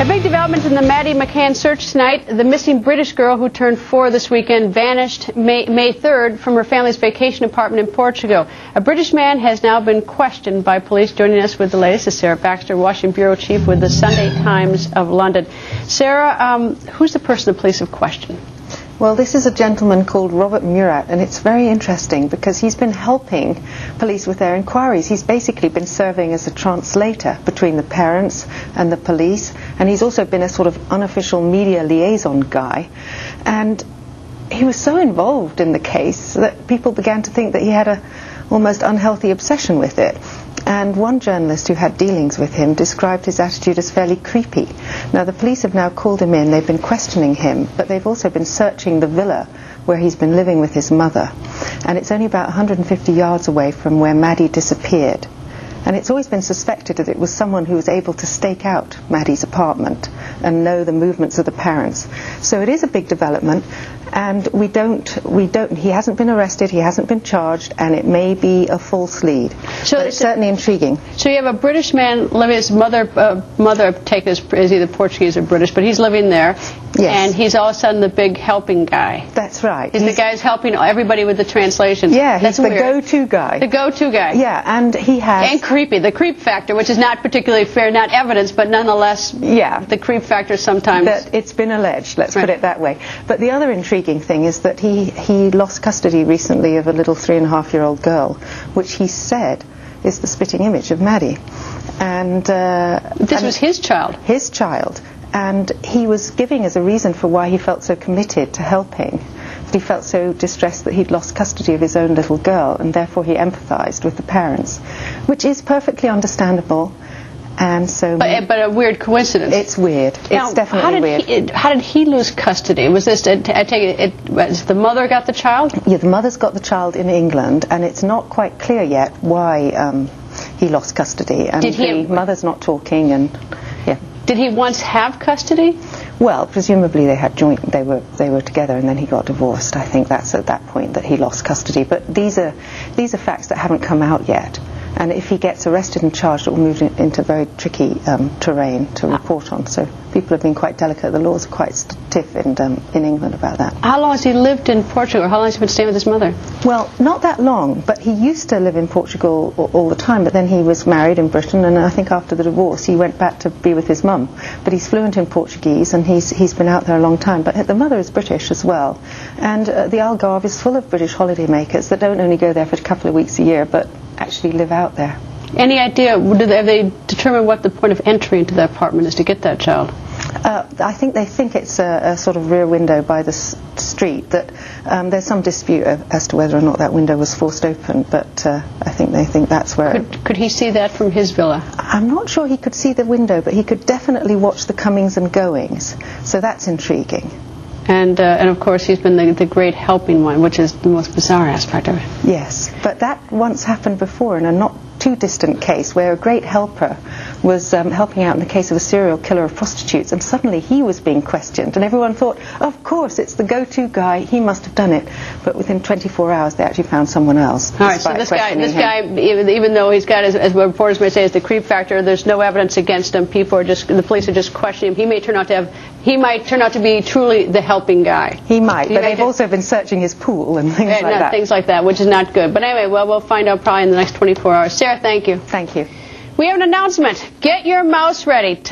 A big development in the Maddie McCann search tonight. The missing British girl who turned 4 this weekend vanished May 3rd from her family's vacation apartment in Portugal. A British man has now been questioned by police. Joining us with the latest is Sarah Baxter, Washington Bureau Chief with the Sunday Times of London. Sarah, who's the person the police have questioned? Well, this is a gentleman called Robert Murat, and it's very interesting because he's been helping police with their inquiries. He's basically been serving as a translator between the parents and the police, and he's also been a sort of unofficial media liaison guy. And he was so involved in the case that people began to think that he had a almost unhealthy obsession with it. And one journalist who had dealings with him described his attitude as fairly creepy. Now, the police have now called him in. They've been questioning him, but they've also been searching the villa where he's been living with his mother. And it's only about 150 yards away from where Maddie disappeared. And it's always been suspected that it was someone who was able to stake out Maddie's apartment and know the movements of the parents. So it is a big development, and he hasn't been arrested, he hasn't been charged, and it may be a false lead. So but it's certainly intriguing. So you have a British man living, his mother is either Portuguese or British, but he's living there. Yes. And he's all of a sudden the big helping guy. That's right. He's the guy who's helping everybody with the translation. Yeah, That's he's the weird. go-to guy. The go-to guy. Yeah, and he has... And creepy. The creep factor, which is not particularly fair, not evidence, but nonetheless, yeah, the creep factor sometimes... That it's been alleged, let's put it that way. But the other intriguing thing is that he lost custody recently of a little 3.5-year-old girl, which he said is the spitting image of Maddie. And this was his child? His child. And he was giving as a reason for why he felt so committed to helping, that he felt so distressed that he'd lost custody of his own little girl, and therefore he empathized with the parents, which is perfectly understandable. And so, but a weird coincidence. It's weird. Now, it's definitely weird. How did he lose custody? Was this? I take it, the mother got the child? Yeah, the mother's got the child in England, and it's not quite clear yet why he lost custody. And the mother's not talking, and yeah. Did he once have custody? Well, presumably they had joint. They were together, and then he got divorced. I think that's at that point that he lost custody. But these are facts that haven't come out yet. And if he gets arrested and charged, it will move into very tricky terrain to report on. So people have been quite delicate. The laws are quite stiff in England about that. How long has he lived in Portugal, or how long has he been staying with his mother? Well, not that long, but he used to live in Portugal all the time, but then he was married in Britain, and I think after the divorce he went back to be with his mum. But he's fluent in Portuguese, and he's been out there a long time. But the mother is British as well. And the Algarve is full of British holidaymakers that don't only go there for a couple of weeks a year, but actually live out there. Any idea, have they determined what the point of entry into the apartment is to get that child? I think they think it's a sort of rear window by the street. That there's some dispute as to whether or not that window was forced open, but I think they think that's where... Could he see that from his villa? I'm not sure he could see the window, but he could definitely watch the comings and goings, so that's intriguing. And of course he's been the great helping one, which is the most bizarre aspect of it. Yes, but that once happened before in a not too distant case where a great helper was helping out in the case of a serial killer of prostitutes, and suddenly he was being questioned, and everyone thought, of course, it's the go-to guy, he must have done it. But within 24 hours they actually found someone else. All right, so this guy, even though he's got, as reporters may say, is the creep factor, there's no evidence against him. The police are just questioning him. He might turn out to be truly the helping guy. He might, but they've also been searching his pool and things like that. Things like that, which is not good. But anyway, well, we'll find out probably in the next 24 hours. Sarah, thank you. Thank you. We have an announcement. Get your mouse ready.